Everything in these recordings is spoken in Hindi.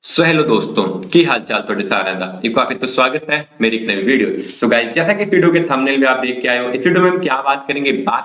हेलो दोस्तों की हाल चाल थोड़े सारे दा एक बार फिर तो स्वागत है मेरी एक नई वीडियो। गाइस, जैसा कि इस वीडियो के थंबनेल में आप देख के आए हो, इस वीडियो में हम क्या बात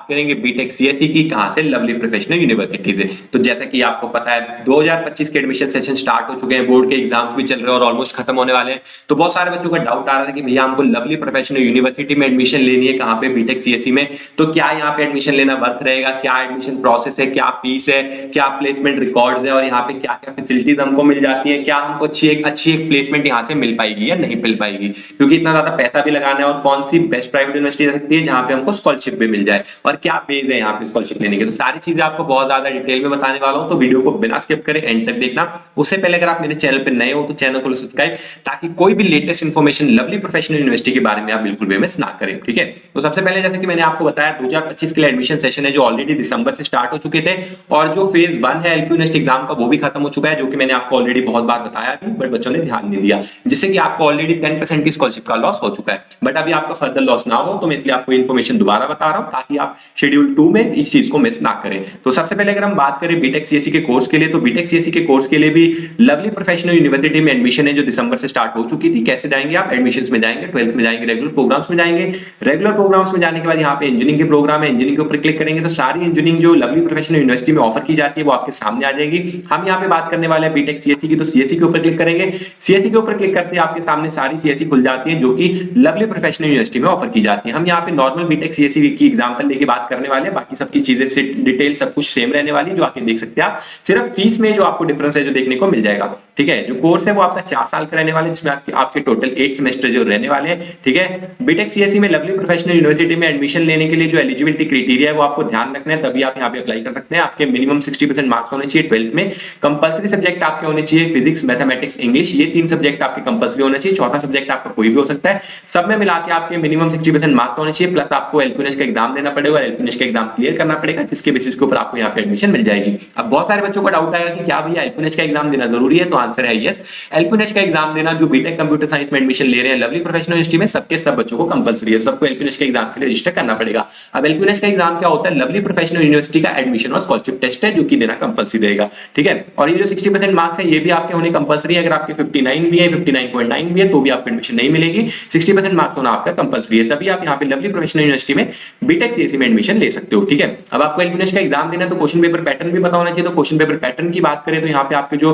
करेंगे बीटेक सीएसई की, कहां से, लवली प्रोफेशनल यूनिवर्सिटी से। तो जैसा कि आपको पता है 2025 के एडमिशन सेशन स्टार्ट हो चुके हैं, बोर्ड के एग्जाम्स भी चल रहे हैं और ऑलमोस्ट खत्म होने वाले हैं। तो बहुत सारे बच्चों का डाउट आ रहा था कि भैया हमको लवली प्रोफेशनल यूनिवर्सिटी में एडमिशन लेनी है, कहां पे, बीटेक सीएसई में। तो क्या यहाँ पे एडमिशन लेना वर्थ रहेगा, क्या एडमिशन प्रोसेस है, क्या फीस है, क्या प्लेसमेंट रिकॉर्ड्स है और यहाँ पे क्या क्या फैसिलिटीज हमको मिल जाती है, क्या हमको अच्छी एक प्लेसमेंट यहाँ से मिल पाएगी या नहीं मिल पाएगी, क्योंकि इतना ज्यादा पैसा भी लगाना है, और कौन सी बेस्ट प्राइवेट यूनिवर्सिटी रह सकती है जहाँ पे हमको स्कॉलरशिप भी मिल जाए, और क्या बेस है यहाँ पे स्कॉलरशिप लेने के। तो सारी चीजें आपको बहुत ज्यादा डिटेल में बताने वाला हूँ, तो वीडियो को बिना स्किप करे एंड तक देखना। उससे पहले अगर आप मेरे चैनल पर नए हो तो चैनल को सब्सक्राइब, ताकि कोई भी latest information lovely professional university के बारे में आप बिल्कुल भी मिस ना करें। ठीक है, तो सबसे पहले जैसे कि मैंने आपको बताया 2025 के लिए एडमिशन सेशन है जो ऑलरेडी दिसंबर से स्टार्ट हो चुके थे, और जो फेज 1 है एलपीयू नेस्ट एग्जाम का वो भी खत्म हो चुका है, जो कि मैंने आपको ऑलरेडी बहुत बार बताया भी, बट बच्चों ने ध्यान नहीं दिया, जिससे कि आपको ऑलरेडी 10% की स्कॉलरशिप का लॉस हो चुका है। बट अभी आपका फर्दर लॉस ना हो, तो मैं इसलिए आपको इन्फॉर्मेशन दोबारा बता रहा हूं, ताकि आप शेड्यूल 2 में इस चीज को मिस ना करें। तो सबसे पहले अगर हम बात करें बीटेक सीएसई के कोर्स के लिए, तो बीटेक सीएसई के कोर्स के लिए भी लवली प्रोफेशनल यूनिवर्सिटी में एडमिशन है जो दिसंबर से स्टार्ट हो चुकी थी। कैसे जाएंगे आप? एडमिशन में जाएंगे, 12th में जाएंगे, रेगुलर प्रोग्राम्स में जाएंगे। रेगुलर प्रोग्राम्स में जाने के बाद यहाँ पे इंजीनियरिंग के प्रोग्राम है, इंजीनियरिंग के ऊपर क्लिक करेंगे तो सारी इंजीनियरिंग जो लवली प्रोफेशनल यूनिवर्सिटी में ऑफर की जाती है वो आपके सामने आ जाएगी। हम यहाँ पे बात करने वाले हैं बीटेक सीएसई की, तो सीएसई के ऊपर क्लिक करेंगे। सीएसई के ऊपर क्लिक करते हैं आपके सामने सारी सीएसई खुल जाती है जो कि लवली प्रोफेशनल यूनिवर्सिटी में ऑफर की जाती है। हम यहाँ पे नॉर्मल बीटेक सीएसई की एग्जांपल लेके बात करने वाले हैं, बाकी सबकी चीजें से डिटेल सब कुछ सेम रहने वाली है, जो आके देख सकते हैं आप। सिर्फ फीस में जो आपको डिफरेंस है जो देखने को मिल जाएगा। ठीक है, जो कोर्स है वो आपका 4 साल का रहने वाला है, जिसमें आपके टोटल 8 सेमेस्टर जो रहने वाले हैं। ठीक है, बीटेक सीएसई में लवली प्रोफेशनल यूनिवर्सिटी में एडमिशन लेने के लिए जो एलिजिबिलिटी क्राइटेरिया है वो आपको ध्यान रखना है, तभी आप यहाँ पे अप्लाई कर सकते हैं। आपके मिनिमम 60% मार्क्स होने चाहिए 12th में। कंपलसरी सब्जेक्ट आपके होने चाहिए फिजिक्स, मैथमेटिक्स, इंग्लिश, ये 3 सब्जेक्ट आपके कंपलसरी होना चाहिए। चौथा सब्जेक्ट आपका कोई भी हो सकता है। सब में मिला के आपके मिनिमम 60% मार्क्स होने चाहिए, प्लस आपको एलपीयूनेट का एग्जाम देना पड़ेगा, एलपीयूनेट का एग्जाम क्लियर करना पड़ेगा, जिसके बेसिस के ऊपर आपको यहाँ पे एडमिशन मिल जाएगी। अब बहुत सारे बच्चों का डाउट आएगा कि क्या भैया एलपीयूनेट का एग्जाम देना जरूरी है? तो आंसर है यस। एलपीयूनेट का एग्जाम देना जो बीटेक कंप्यूटर साइंस में एडमिशन ले रहे हैं लवली प्रोफेशनल यूनिवर्सिटी में, सबके सब बच्चों को कंपलसरी है, सबको एलपीयूनेट के एग्जाम के लिए रजिस्टर करना पड़ेगा। अब एलपीयूनेट का एग्जाम क्या होता है? लवली प्रोफेशनल यूनिवर्सिटी का एडमिशन और स्कॉलरशिप टेस्ट है, जो कि देना कंपलसरी रहेगा। ठीक है, और ये जो 60% मार्क्स है ये भी आपके होने कंपलसरी है। अगर आपके 59 भी है, 59.9 भी है, तो भी आपको एडमिशन नहीं मिलेगी। 60% मार्क्स होना आपका कंपलसरी है, तभी आप यहाँ पे लवली प्रोफेशनल यूनिवर्सिटी में बीटेक सीएसई में एडमिशन ले सकते हो। ठीक है, अब आपको एलपीयूनेट का एग्जाम देना है तो क्वेश्चन पेपर पैटर्न भी पता होना चाहिए। तो क्वेश्चन पेपर पैटर्न की बात करें तो यहाँ पे आपके जो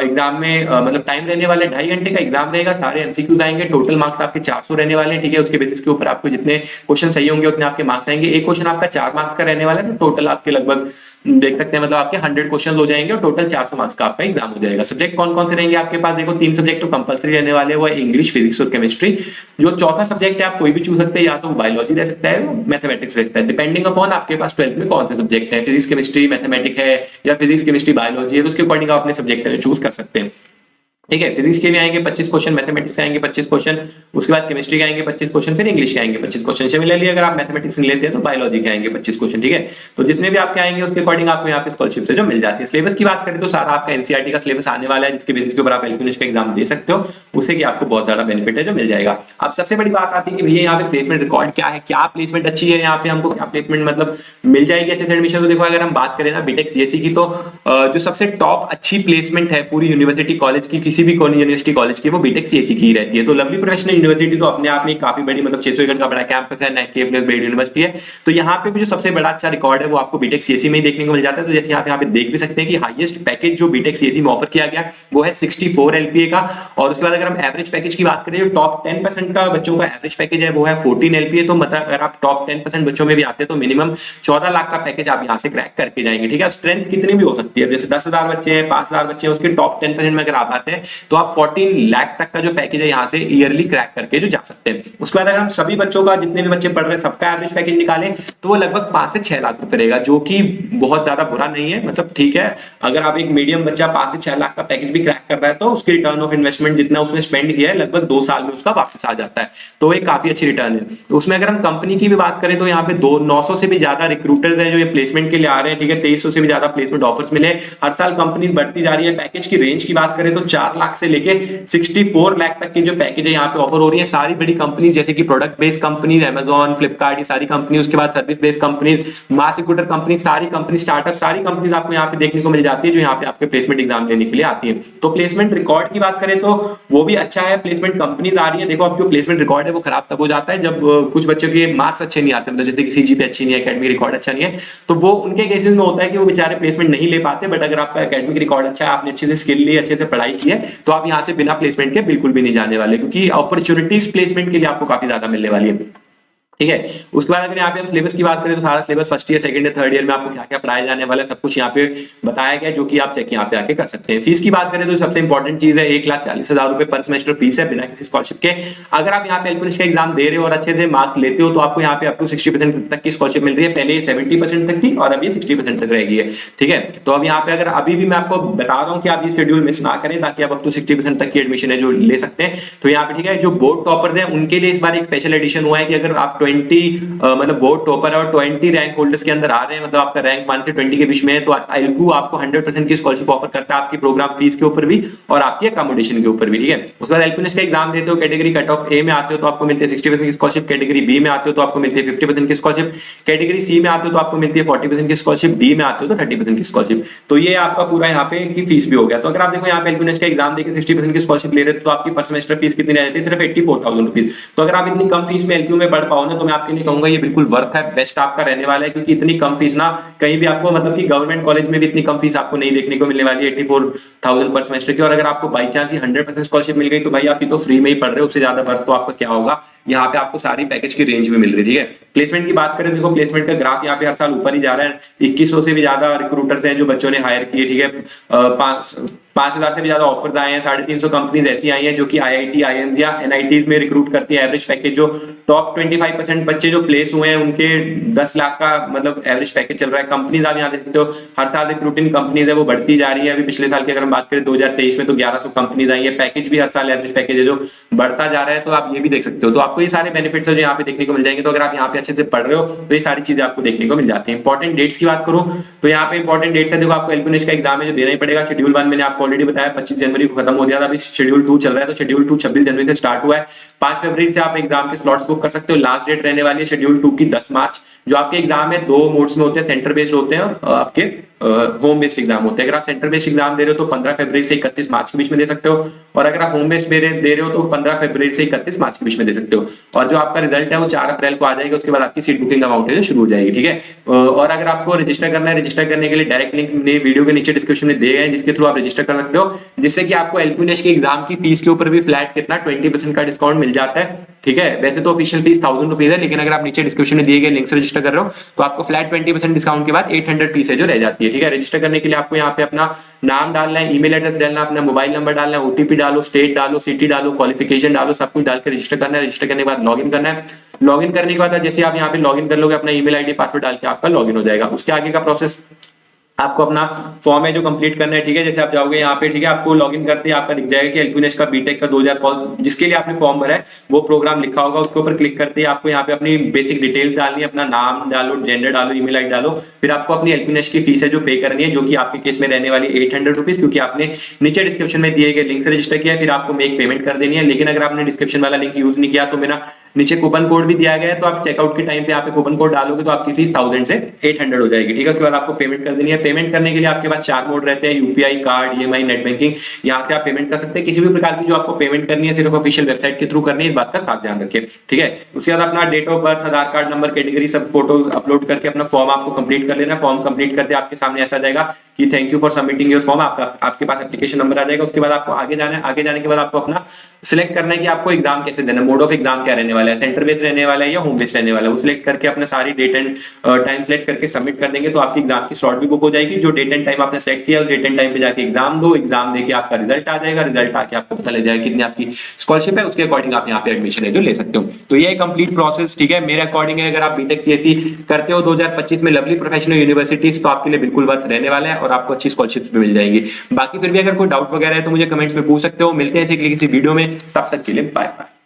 एग्जाम में मतलब टाइम रहने वाले 2.5 घंटे का एग्जाम रहेगा, सारे एमसीक्यूज आएंगे, टोटल मार्क्स आपके 400 रहने वाले हैं। ठीक है, उसके बेसिस के ऊपर आपको जितने क्वेश्चन सही होंगे उतने आपके मार्क्स आएंगे। एक क्वेश्चन आपका 4 मार्क्स का रहने वाला है, तो टोटल आपके लगभग देख सकते हैं मतलब आपके 100 क्वेश्चन हो जाएंगे और टोटल 400 मार्क्स का आपका एग्जाम हो जाएगा। सब्जेक्ट कौन कौन से रहेंगे आपके पास? देखो 3 सब्जेक्ट तो कंपलसरी रहने वाले हैं, वो इंग्लिश, फिजिक्स और केमिस्ट्री। जो चौथा सब्जेक्ट है आप कोई भी चूज सकते हैं, या तो बायोलॉजी रह सकता है, मैथमेटिक्स रह सकता है, डिपेंडिंग अपॉन आपके पास 12th में कौन से सब्जेक्ट है, फिजिक्स केमिस्ट्री मैथमेटिक्स है या फिजिक्स केमिस्ट्री बायोलॉजी है, तो उसके अकॉर्डिंग आप अपने सब्जेक्ट चूज कर सकते हैं। ठीक है, फिजिक्स के भी आएंगे 25 क्वेश्चन, मैथमेटिक्स के आएंगे 25 क्वेश्चन, उसके बाद केमिस्ट्री के आएंगे 25 क्वेश्चन, फिर इंग्लिश के आएंगे 25 क्वेश्चन। सिमिलरली अगर आप मैथमेटिक्स लेते हैं तो बायोलॉजी के आएंगे 25 क्वेश्चन। ठीक है, तो जितने भी आपके आएंगे उसके अकॉर्डिंग आपको यहाँ पे स्कॉलरशिप से जो मिल जाती है। सिलेबस की बात करें तो सारा आपका एनसीईआरटी का सिलेबस आने वाला है, जिसके बेसिस के ऊपर आप एलपीयूनेट का एग्जाम दे सकते हो, उससे कि आपको बहुत ज्यादा बेनिफिट है जो मिल जाएगा। अब सबसे बड़ी बात आती है कि भैया यहाँ पे प्लेसमेंट रिकॉर्ड क्या है, क्या प्लेसमेंट अच्छी है, यहाँ पे हमको क्या प्लेसमेंट मतलब मिल जाएगी अच्छे से एडमिशन। तो देखो अगर हम बात करें ना बीटेक सीएसई की, तो जो सबसे टॉप अच्छी प्लेसमेंट है पूरी यूनिवर्सिटी कॉलेज की, किसी भी यूनिवर्सिटी कॉलेज की, वो बीटेक सीएसई की ही रहती है। तो लवली प्रोफेशनल यूनिवर्सिटी तो अपने आप में काफी बड़ी मतलब 600 एकड़ का बड़ा कैंपस है, नेक के प्लस बड़ी यूनिवर्सिटी है। तो यहाँ पे भी जो सबसे बड़ा अच्छा रिकॉर्ड है वो आपको बीटेक सीएसई में ही देखने को मिल जाता है। तो जैसे यहाँ पे देख भी सकते हैं कि हाईएस्ट पैकेज जो बीटेक सीएसई में ऑफर किया गया वो है 64 एलपीए का। और उसके बाद अगर हम एवरेज पैकेज की बात करें, जो टॉप 10% का बच्चों का एवरेज पैकेज है वो है 14 एलपीए। तो मतलब अगर आप टॉप 10% बच्चों में भी आते हैं तो मिनिमम 14 लाख का पैकेज आप यहाँ से क्रैक करके जाएंगे। ठीक है, स्ट्रेंथ कितनी भी हो सकती है, जैसे 10,000 बच्चे हैं, 5,000 बच्चे हैं, उसके टॉप 10% में अगर आप आते हैं तो आप 14 लाख तक का जो पैकेज है यहाँ से ईयरली क्रैक करके जो जा सकते हैं। उसके बाद अगर हम सभी बच्चों का, जितने भी बच्चे पढ़ रहे हैं, सबका एवरेज पैकेज निकालें तो वो लगभग 5 से 6 लाख रुपए रहेगा, जो कि बहुत ज्यादा बुरा नहीं है। मतलब ठीक है, अगर आप एक मीडियम बच्चा 5 से 6 लाख का पैकेज भी क्रैक कर रहा है तो उसकी रिटर्न ऑफ इन्वेस्टमेंट जितना उसने स्पेंड किया है लगभग 2 साल में उसका वापस आ जाता है, तो एक काफी अच्छी रिटर्न है। तो उसमें अगर हम कंपनी की भी बात करें तो यहाँ पे 900 से भी ज्यादा रिक्रूटर्स हैं जो ये प्लेसमेंट के लिए आ रहे हैं। ठीक है, 2300 से भी ज्यादा प्लेसमेंट ऑफर्स मिले, हर साल कंपनी बढ़ती जा रही है। पैकेज की रेंज की बात करें तो 4 4 लाख से लेके 64 लाख तक की जो पैकेज है यहाँ पे ऑफर हो रही है। सारी बड़ी कंपनी जैसे कि product based companies, Amazon, Flipkart, ये सारी कंपनी, उसके बाद service based companies, mass recruiter company, सारी कंपनी, स्टार्टअप, सारी कंपनीज आपको यहाँ पे देखने को मिल जाती है जो यहाँ पे आपके प्लेसमेंट एग्जाम लेने के लिए आती है। तो प्लेसमेंट रिकॉर्ड की बात करें तो वो भी अच्छा है, प्लेसमेंट कंपनीज आ रही है। देखो अब जो प्लेसमेंट रिकॉर्ड है वो खराब तब हो जाता है जब कुछ बच्चों के मार्क्स अच्छे नहीं आते, मतलब जैसे कि सीजीपीए अच्छी नहीं है, एकेडमिक रिकॉर्ड अच्छा नहीं है, तो वो उनके केसेस में होता है कि वो बेचारे प्लेसमेंट नहीं ले पाते। बट अगर आपका एकेडमिक रिकॉर्ड अच्छा है, आपने अच्छे से स्किल ली, अच्छे से पढ़ाई की है, तो आप यहाँ से बिना प्लेसमेंट के बिल्कुल भी नहीं जाने वाले, क्योंकि अपॉर्चुनिटीज प्लेसमेंट के लिए आपको काफी ज्यादा मिलने वाली है। ठीक है, उसके बाद अगर यहाँ पे हम सिलेबस की बात करें तो सारा syllabus first year, second year, third year में आपको क्या क्या पढ़ाया जाने वाला है सब कुछ यहाँ पे बताया गया, जो कि आप चेक यहाँ पे आके कर सकते हैं। फीस की बात करें तो सबसे इंपॉर्टेंट चीज है 1,40,000 रुपए पर सेमेस्टर फीस है बिना किसी स्कॉलरशिप के। अगर आप यहाँ पे एलपीएस का एग्जाम दे रहे हो और अच्छे से मार्क्स लेते हो तो आपको यहाँ पे अप टू 60% तक की स्कॉलरशिप मिल रही है। पहले 70% तक थी और अब ये 60% तक रहेगी है। ठीक है, तो अब यहाँ पे अगर अभी भी मैं आपको बता रहा हूँ कि आप ये शेड्यूल मिस ना करें ताकि आप अप टू 60% तक की एडमिशन है जो ले सकते हैं। तो यहाँ पे ठीक है, जो बोर्ड टॉपर्स हैं उनके लिए इस बार एक स्पेशल एडिशन हुआ है कि अगर आप 20 मतलब बोर्ड टॉपर और 20 रैंक होल्डर्स के अंदर आ रहे हैं, मतलब आपका रैंक 1 से 20 के बीच में है, तो एलपीयू आपको 100% की स्कॉलरशिप ऑफर करता है आपकी प्रोग्राम फीस के ऊपर भी और आपकी अकोमोडेशन के ऊपर भी। ठीक है, उसके बाद एलपीयू का एग्जाम देते हो, कैटेगरी कट ऑफ ए में आते हो तो आपको मिलती है 60% की स्कॉलरशिप, कैटेगरी बी में आते हो तो आपको मिलती है 50% की स्कॉलरशिप, कैटेगरी सी में आते हो तो आपको मिलती है 40% की स्कॉलरशिप, डी में आते हो तो 30% की स्कॉलरशिप। तो ये आपका पूरा यहाँ पे की फीस भी हो गया। तो अगर आप देखो यहाँ पे एलपीयू का एग्जाम देकर 60% की स्कॉलरशिप ले रहे हो तो आपकी पर सेमेस्टर फीस कितनी रह जाती है, सिर्फ 84,000 रुपीज। तो अगर आप इतनी कम फीस में एलपीयू में पढ़ पाओ ना, तो मैं आपके लिए कहूंगा ये बिल्कुल वर्थ है, बेस्ट आपका रहने वाला है, क्योंकि इतनी कम फीस ना कहीं भी आपको, मतलब कि गवर्नमेंट कॉलेज में भी इतनी कम फीस आपको नहीं देखने को मिलने वाली है 84,000 पर सेमेस्टर की। और अगर आपको बाई चांस ही 100% स्कॉलरशिप मिल गई तो भाई आप ये तो फ्री में ही पढ़ रहे हो, उससे ज्यादा वर्थ तो आपका क्या होगा। यहाँ पे आपको सारी पैकेज की रेंज भी मिल रही है। ठीक है, प्लेसमेंट की बात करें, देखो प्लेसमेंट का ग्राफ यहाँ पे हर साल ऊपर ही जा रहा है। 2100 से भी ज्यादा रिक्रूटर्स हैं जो बच्चों ने हायर किए। ठीक है, 5,000 से भी ज्यादा ऑफर्स आए हैं, 350 कंपनीज ऐसी आई हैं जो कि आईआईटी, आईएम्स या एनआईटीज में रिक्रूट करती है। एवरेज पैकेज जो टॉप 25% बच्चे जो प्लेस हुए हैं उनके 10 लाख का मतलब एवरेज पैकेज चल रहा है। कंपनीज आप यहाँ देख सकते हो, हर साल रिक्रूटिंग कंपनीज है वो बढ़ती जा रही है। अभी पिछले साल की अगर हम बात करें 2023 में तो 1100 कंपनीज आई है। पैकेज भी हर साल एवरेज पैकेज है जो बढ़ता जा रहा है, तो आप ये भी देख सकते हो। तो आपको ये सारे बेनिफिट्स है जो यहाँ पे देखने को मिल जाएंगे। तो अगर आप यहाँ पे अच्छे से पढ़ रहे हो तो ये सारी चीजें आपको देखने को मिल जाती है। इंपॉर्टेंट डेट्स की बात करूं तो यहाँ पे इंपॉर्टेंट डेट्स है, देखो आपको एलपीयू का एग्जाम है जो देना ही पड़ेगा। शेड्यूल 1 मैंने आपको ऑलरेडी बताया 25 जनवरी को खत्म हो गया था, अभी शेड्यूल 2 चल रहा है। तो शेड्यूल 2 26 जनवरी से स्टार्ट हुआ है। 5 फरवरी से आप एग्जाम के स्लॉट्स बुक कर सकते हो। लास्ट डेट रहने वाली है शेड्यूल 2 की 10 मार्च। जो आपके एग्जाम है 2 मोड्स में होते हैं, सेंटर बेस्ड होते हैं और आपके होम बेस्ड एग्जाम होते हैं। अगर आप सेंटर बेस्ड एग्जाम दे रहे हो तो 15 फरवरी से 31 मार्च के बीच में दे सकते हो, और अगर आप होम बेस्ड दे रहे हो तो 15 फरवरी से 31 मार्च के बीच में दे सकते हो। और जो आपका रिजल्ट है वो 4 अप्रैल को आ जाएगा। उसके बाद आपकी सीट बुकिंग अमाउंट है जो शुरू हो जाएगी। ठीक है, और अगर आपको रजिस्टर करना है, रजिस्टर करने के लिए डायरेक्ट लिंक वीडियो के नीचे डिस्क्रिप्शन में दिए गए हैं, जिसके थ्रू आप रजिस्टर कर सकते हो, जिससे कि आपको एलपीयू के एग्जाम की फीस के ऊपर भी फ्लैट कितना 20% का डिस्काउंट मिल जाता है। ठीक है, वैसे तो ऑफिशियल फीस 1000 रुपीज है, लेकिन अगर आप नीचे डिस्क्रिप्शन में दिए गए लिंक से रजिस्टर कर रहे हो तो आपको फ्लैट 20% डिस्काउंट के बाद 800 फीस है जो रह जाती है। ठीक है, रजिस्टर करने के लिए आपको यहाँ पे अपना नाम डालना है, ईमेल एड्रेस डालना, अपना मोबाइल नंबर डालना है, ओटीपी डालो, स्टेट डालो, सिटी डालो, क्वालिफिकेशन डालो, सब कुछ डाल के रजिस्टर करना है। रजिस्टर करने के बाद लॉगिन करना है। लॉगिन करने के बाद जैसे आप यहाँ पे लॉगिन कर लोगे, अपना ईमेल आईडी पासवर्ड डाल के आपका लॉगिन हो जाएगा। उसके आगे का प्रोसेस आपको अपना फॉर्म है जो कंप्लीट करना है। ठीक है, जैसे आप जाओगे यहाँ पे, ठीक है, आपको लॉगिन करते ही आपका दिख जाएगा कि एलपीयू का बीटेक का 2000 जिसके लिए आपने फॉर्म भरा है वो प्रोग्राम लिखा होगा। उसके ऊपर क्लिक करते ही आपको यहाँ पे अपनी बेसिक डिटेल्स डालनी है, अपना नाम डालो, जेंडर डालो, ईमेल आईडी डालो। फिर आपको अपनी एलपीयू की फीस है जो पे करनी है, जो कि आपके केस में रहने वाली 800 रुपीज, क्योंकि आपने नीचे डिस्क्रिप्शन में दिए गए लिंक से रजिस्टर किया है। फिर आपको मेक पेमेंट कर देनी है। लेकिन अगर आपने डिस्क्रिप्शन वाला लिंक यूज नहीं किया तो मेरा नीचे कूपन कोड भी दिया गया है, तो आप चेकआउट के टाइम पे यहाँ पे कूपन कोड डालोगे तो आपकी फीस 1000 से 800 हो जाएगी। ठीक है, उसके बाद आपको पेमेंट कर देनी है। पेमेंट करने के लिए आपके पास 4 मोड रहते हैं, UPI, card, EMI, net banking. यहाँ से आप पेमेंट कर सकते हैं। किसी भी प्रकार की जो आपको पेमेंट करनी है सिर्फ ऑफिशियल वेबसाइट के थ्रू करनी है, इस बात का खास ध्यान रखिए। ठीक है, उसके बाद अपना date of birth, Aadhaar card number, category, सब फोटो अपलोड करके अपना फॉर्म आपको कंप्लीट कर लेना। फॉर्म कंप्लीट करते आपके सामने ऐसा जाएगा कि thank you for submitting your form. आपके पास एप्लीकेशन नंबर आ जाएगा। उसके बाद आपको आगे जाना है। आगे जाने के बाद आपको अपना सिलेक्ट करना है कि आपको एग्जाम कैसे देना है, मोड ऑफ एग्जाम क्या रहने वाला है, सेंटर बेस्ड रहने वाला है या होम बेस्ड रहने वाला है। वो सिलेक्ट करके अपना सारी डेट एंड टाइम सिलेक्ट करके सबमिट कर देंगे तो आपकी एग्जाम की स्लॉट भी बुक हो जाएगी। जो डेट एंड टाइम आपने सेलेक्ट किया उस डेट एंड टाइम पे जाके एग्जाम दो। एग्जाम देके आपका रिजल्ट आ जाएगा। रिजल्ट आके आपको पता लग जाएगा कितनी आपकी स्कॉलरशिप है, उसके अकॉर्डिंग आप यहाँ पे एडमिशन है जो ले सकते हो। तो ये कंप्लीट प्रोसेस, ठीक है, मेरे अकॉर्डिंग है। अगर आप बीटेक सीएससी करते हो 2025 में लवली प्रोफेशनल यूनिवर्सिटीज, तो आपके लिए बिल्कुल वर्थ रहने वाला है और आपको अच्छी स्कॉलरशिप भी मिल जाएगी। बाकी फिर भी अगर कोई डाउट वगैरह है तो मुझे कमेंट्स में पूछ सकते हो। मिलते हैं किसी वीडियो में, तब तक के लिए बाय बाय।